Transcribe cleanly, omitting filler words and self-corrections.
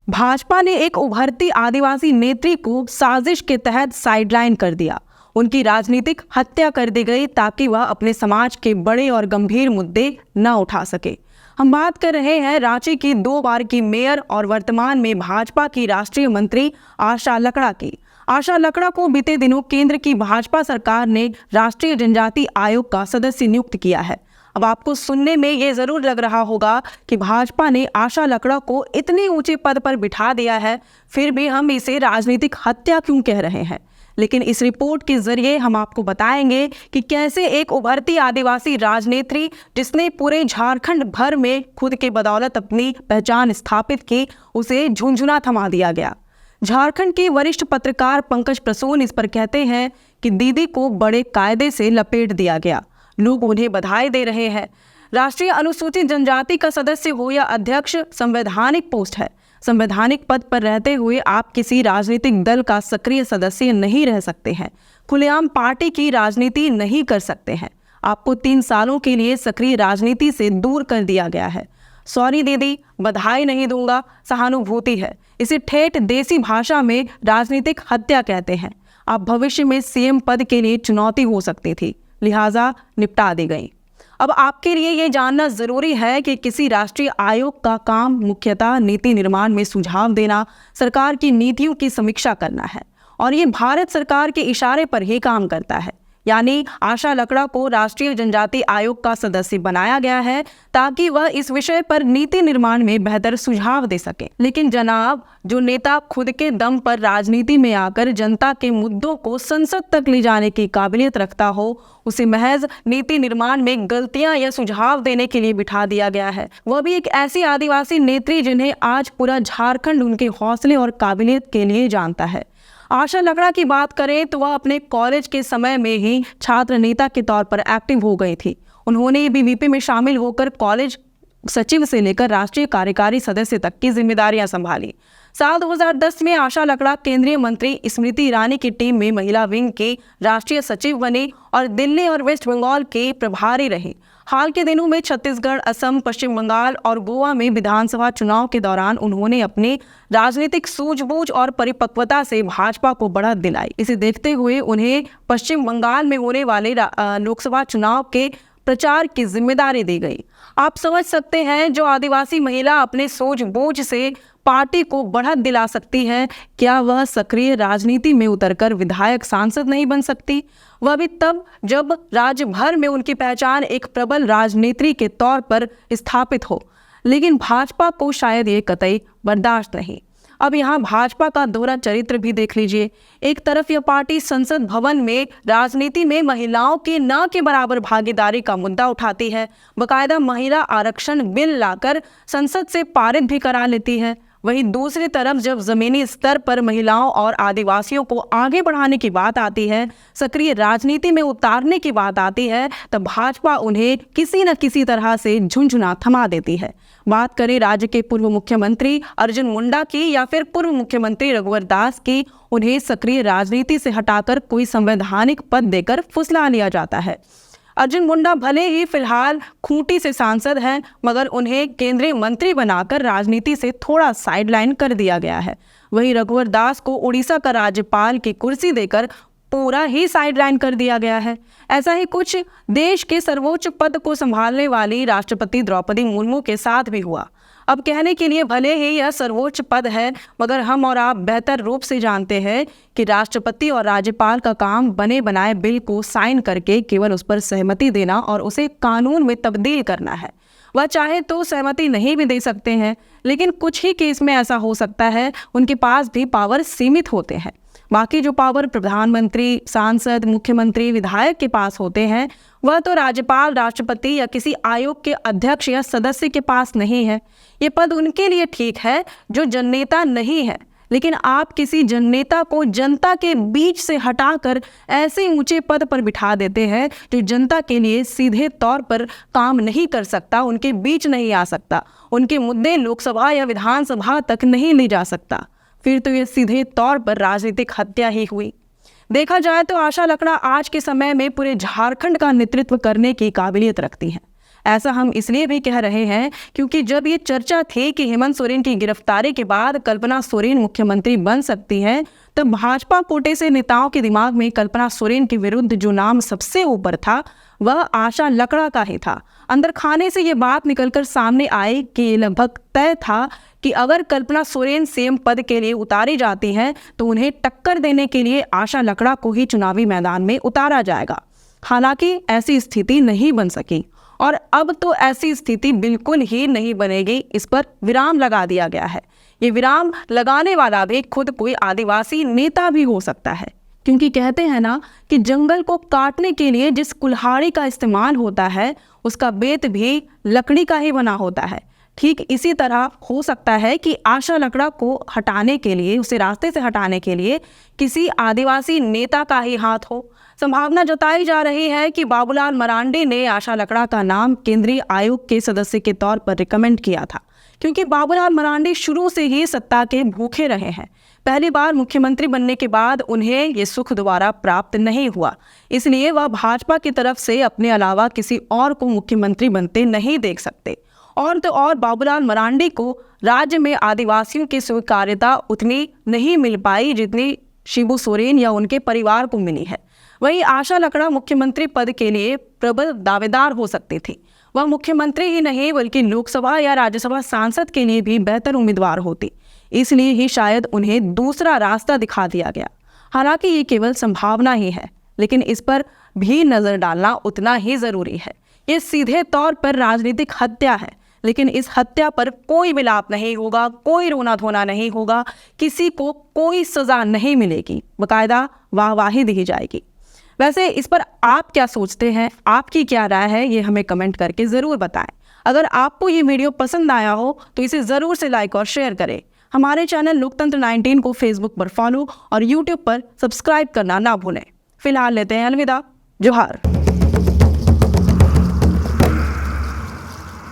भाजपा ने एक उभरती आदिवासी नेत्री को साजिश के तहत साइडलाइन कर दिया। उनकी राजनीतिक हत्या कर दी गई ताकि वह अपने समाज के बड़े और गंभीर मुद्दे न उठा सके। हम बात कर रहे हैं रांची की 2 बार की मेयर और वर्तमान में भाजपा की राष्ट्रीय मंत्री आशा लकड़ा की। आशा लकड़ा को बीते दिनों केंद्र की भाजपा सरकार ने राष्ट्रीय जनजाति आयोग का सदस्य नियुक्त किया है। अब आपको सुनने में ये जरूर लग रहा होगा कि भाजपा ने आशा लकड़ा को इतने ऊंचे पद पर बिठा दिया है, फिर भी हम इसे राजनीतिक हत्या क्यों कह रहे हैं। लेकिन इस रिपोर्ट के जरिए हम आपको बताएंगे कि कैसे एक उभरती आदिवासी राजनेत्री, जिसने पूरे झारखंड भर में खुद के बदौलत अपनी पहचान स्थापित की, उसे झुंझुना थमा दिया गया। झारखंड के वरिष्ठ पत्रकार पंकज प्रसून इस पर कहते हैं कि दीदी को बड़े कायदे से लपेट दिया गया। लोग उन्हें बधाई दे रहे हैं। राष्ट्रीय अनुसूचित जनजाति का सदस्य हो या अध्यक्ष, संवैधानिक पोस्ट है। संवैधानिक पद पर रहते हुए आप किसी राजनीतिक दल का सक्रिय सदस्य नहीं रह सकते हैं। खुलेआम पार्टी की राजनीति नहीं कर सकते हैं। आपको 3 सालों के लिए सक्रिय राजनीति से दूर कर दिया गया है। सॉरी दीदी, बधाई नहीं दूंगा, सहानुभूति है। इसे ठेठ देसी भाषा में राजनीतिक हत्या कहते हैं। आप भविष्य में सीएम पद के लिए चुनौती हो सकती थी, लिहाजा निपटा दी गई। अब आपके लिए ये जानना जरूरी है कि किसी राष्ट्रीय आयोग का काम मुख्यतः नीति निर्माण में सुझाव देना, सरकार की नीतियों की समीक्षा करना है, और ये भारत सरकार के इशारे पर ही काम करता है। यानी आशा लकड़ा को राष्ट्रीय जनजाति आयोग का सदस्य बनाया गया है ताकि वह इस विषय पर नीति निर्माण में बेहतर सुझाव दे सके। लेकिन जनाब, जो नेता खुद के दम पर राजनीति में आकर जनता के मुद्दों को संसद तक ले जाने की काबिलियत रखता हो, उसे महज नीति निर्माण में गलतियां या सुझाव देने के लिए बिठा दिया गया है। वह भी एक ऐसी आदिवासी नेत्री जिन्हें आज पूरा झारखंड उनके हौसले और काबिलियत के लिए जानता है। आशा लकड़ा की बात करें तो वह अपने कॉलेज के समय में ही छात्र नेता के तौर पर एक्टिव हो गई थी। उन्होंने बीवीपी में शामिल होकर कॉलेज सचिव से लेकर राष्ट्रीय कार्यकारी सदस्य तक की जिम्मेदारियां संभाली। साल 2010 में आशा लकड़ा केंद्रीय मंत्री स्मृति ईरानी की टीम में महिला विंग की राष्ट्रीय सचिव बनी और दिल्ली और वेस्ट बंगाल के प्रभारी रही। हाल के दिनों में छत्तीसगढ़, असम, पश्चिम बंगाल और गोवा में विधानसभा चुनाव के दौरान उन्होंने अपनी राजनीतिक सूझबूझ और परिपक्वता से भाजपा को बढ़त दिलाई। इसे देखते हुए उन्हें पश्चिम बंगाल में होने वाले लोकसभा चुनाव के प्रचार की जिम्मेदारी दी गई। आप समझ सकते हैं, जो आदिवासी महिला अपने सूझबूझ से पार्टी को बढ़त दिला सकती है, क्या वह सक्रिय राजनीति में उतरकर विधायक, सांसद नहीं बन सकती? वह भी तब जब राज्य भर में उनकी पहचान एक प्रबल राजनेत्री के तौर पर स्थापित हो। लेकिन भाजपा को शायद ये कतई बर्दाश्त नहीं। अब यहाँ भाजपा का दोहरा चरित्र भी देख लीजिए। एक तरफ यह पार्टी संसद भवन में राजनीति में महिलाओं के न के बराबर भागीदारी का मुद्दा उठाती है, बकायदा महिला आरक्षण बिल लाकर संसद से पारित भी करा लेती है। वहीं दूसरी तरफ जब जमीनी स्तर पर महिलाओं और आदिवासियों को आगे बढ़ाने की बात आती है, सक्रिय राजनीति में उतारने की बात आती है, तब भाजपा उन्हें किसी न किसी तरह से झुंझुना थमा देती है। बात करें राज्य के पूर्व मुख्यमंत्री अर्जुन मुंडा की या फिर पूर्व मुख्यमंत्री रघुवर दास की, उन्हें सक्रिय राजनीति से हटाकर कोई संवैधानिक पद देकर फुसला लिया जाता है। अर्जुन मुंडा भले ही फिलहाल खूंटी से सांसद हैं, मगर उन्हें केंद्रीय मंत्री बनाकर राजनीति से थोड़ा साइडलाइन कर दिया गया है। वहीं रघुवर दास को उड़ीसा का राज्यपाल की कुर्सी देकर पूरा ही साइडलाइन कर दिया गया है। ऐसा ही कुछ देश के सर्वोच्च पद को संभालने वाली राष्ट्रपति द्रौपदी मुर्मू के साथ भी हुआ। अब कहने के लिए भले ही यह सर्वोच्च पद है, मगर हम और आप बेहतर रूप से जानते हैं कि राष्ट्रपति और राज्यपाल का काम बने बनाए बिल को साइन करके केवल उस पर सहमति देना और उसे कानून में तब्दील करना है। वह चाहे तो सहमति नहीं भी दे सकते हैं, लेकिन कुछ ही केस में ऐसा हो सकता है उनके पास भी पावर सीमित होते हैं। बाकी जो पावर प्रधानमंत्री, सांसद, मुख्यमंत्री, विधायक के पास होते हैं, वह तो राज्यपाल, राष्ट्रपति या किसी आयोग के अध्यक्ष या सदस्य के पास नहीं है। ये पद उनके लिए ठीक है जो जननेता नहीं है, लेकिन आप किसी जननेता को जनता के बीच से हटाकर ऐसे ऊंचे पद पर बिठा देते हैं जो जनता के लिए सीधे तौर पर काम नहीं कर सकता, उनके बीच नहीं आ सकता, उनके मुद्दे लोकसभा या विधानसभा तक नहीं ले जा सकता। फिर तो ये सीधे तौर पर राजनीतिक हत्या ही हुई। देखा जाए तो आशा लकड़ा आज के समय में पूरे झारखंड का नेतृत्व करने की काबिलियत रखती हैं। ऐसा हम इसलिए भी कह रहे हैं क्योंकि जब ये चर्चा थी कि हेमंत सोरेन की गिरफ्तारी के बाद कल्पना सोरेन मुख्यमंत्री बन सकती हैं, तब भाजपा कोटे से नेताओं के दिमाग में कल्पना सोरेन के विरुद्ध जो नाम सबसे ऊपर था वह आशा लकड़ा का ही था। अंदर खाने से ये बात निकलकर सामने आई कि ये लगभग तय था कि अगर कल्पना सोरेन सीएम पद के लिए उतारी जाती हैं तो उन्हें टक्कर देने के लिए आशा लकड़ा को ही चुनावी मैदान में उतारा जाएगा। हालांकि ऐसी स्थिति नहीं बन सकी और अब तो ऐसी स्थिति बिल्कुल ही नहीं बनेगी, इस पर विराम लगा दिया गया है। ये विराम लगाने वाला भी खुद कोई आदिवासी नेता भी हो सकता है, क्योंकि कहते हैं ना कि जंगल को काटने के लिए जिस कुल्हाड़ी का इस्तेमाल होता है उसका बेत भी लकड़ी का ही बना होता है। ठीक इसी तरह हो सकता है कि आशा लकड़ा को हटाने के लिए, उसे रास्ते से हटाने के लिए किसी आदिवासी नेता का ही हाथ हो। संभावना जताई जा रही है कि बाबूलाल मरांडी ने आशा लकड़ा का नाम केंद्रीय आयोग के सदस्य के तौर पर रिकमेंड किया था, क्योंकि बाबूलाल मरांडी शुरू से ही सत्ता के भूखे रहे हैं। पहली बार मुख्यमंत्री बनने के बाद उन्हें ये सुख दोबारा प्राप्त नहीं हुआ, इसलिए वह भाजपा की तरफ से अपने अलावा किसी और को मुख्यमंत्री बनते नहीं देख सकते। और तो और बाबूलाल मरांडी को राज्य में आदिवासियों की स्वीकार्यता उतनी नहीं मिल पाई जितनी शिबू सोरेन या उनके परिवार को मिली है। वहीं आशा लकड़ा मुख्यमंत्री पद के लिए प्रबल दावेदार हो सकती थी। वह मुख्यमंत्री ही नहीं बल्कि लोकसभा या राज्यसभा सांसद के लिए भी बेहतर उम्मीदवार होती, इसलिए ही शायद उन्हें दूसरा रास्ता दिखा दिया गया। हालांकि ये केवल संभावना ही है, लेकिन इस पर भी नजर डालना उतना ही जरूरी है। ये सीधे तौर पर राजनीतिक हत्या है, लेकिन इस हत्या पर कोई विलाप नहीं होगा, कोई रोना धोना नहीं होगा, किसी को कोई सजा नहीं मिलेगी, बाकायदा वाहवाही दी जाएगी। वैसे इस पर आप क्या सोचते हैं, आपकी क्या राय है, ये हमें कमेंट करके ज़रूर बताएं। अगर आपको ये वीडियो पसंद आया हो तो इसे ज़रूर से लाइक और शेयर करें। हमारे चैनल लोकतंत्र 19 को फेसबुक पर फॉलो और यूट्यूब पर सब्सक्राइब करना ना भूलें। फिलहाल लेते हैं अलविदा। जोहार।